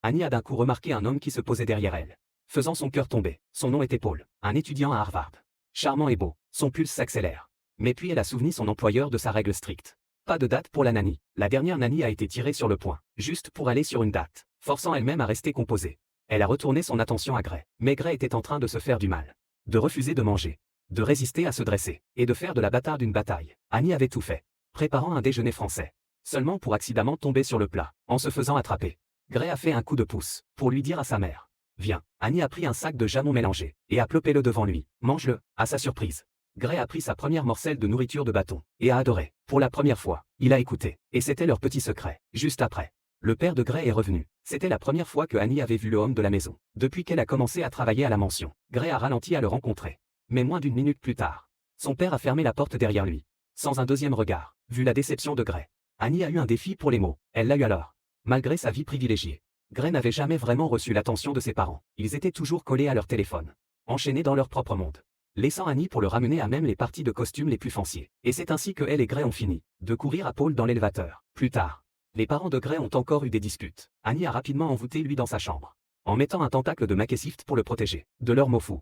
Annie a d'un coup remarqué un homme qui se posait derrière elle, faisant son cœur tomber. Son nom était Paul, un étudiant à Harvard. Charmant et beau, son pulse s'accélère. Mais puis elle a souvenu son employeur de sa règle stricte. Pas de date pour la nanny. La dernière nanny a été tirée sur le point, juste pour aller sur une date, forçant elle-même à rester composée. Elle a retourné son attention à Gray. Mais Gray était en train de se faire du mal. De refuser de manger, de résister à se dresser, et de faire de la bâtarde une bataille. Annie avait tout fait, préparant un déjeuner français. Seulement pour accidemment tomber sur le plat, en se faisant attraper. Gray a fait un coup de pouce, pour lui dire à sa mère. Viens. Annie a pris un sac de jamon mélangé, et a plopé-le devant lui. Mange-le. À sa surprise, Gray a pris sa première morcelle de nourriture de bâton, et a adoré. Pour la première fois, il a écouté, et c'était leur petit secret. Juste après, le père de Gray est revenu. C'était la première fois que Annie avait vu le homme de la maison, depuis qu'elle a commencé à travailler à la mention. Gray a ralenti à le rencontrer. Mais moins d'une minute plus tard, son père a fermé la porte derrière lui. Sans un deuxième regard, vu la déception de Gray. Annie a eu un défi pour les mots. Elle l'a eu alors. Malgré sa vie privilégiée, Gray n'avait jamais vraiment reçu l'attention de ses parents. Ils étaient toujours collés à leur téléphone, enchaînés dans leur propre monde, laissant Annie pour le ramener à même les parties de costumes les plus fanciées. Et c'est ainsi que elle et Gray ont fini de courir à Paul dans l'élévateur. Plus tard, les parents de Gray ont encore eu des disputes. Annie a rapidement envoûté lui dans sa chambre, en mettant un tentacle de Makessift pour le protéger de leurs mots fous.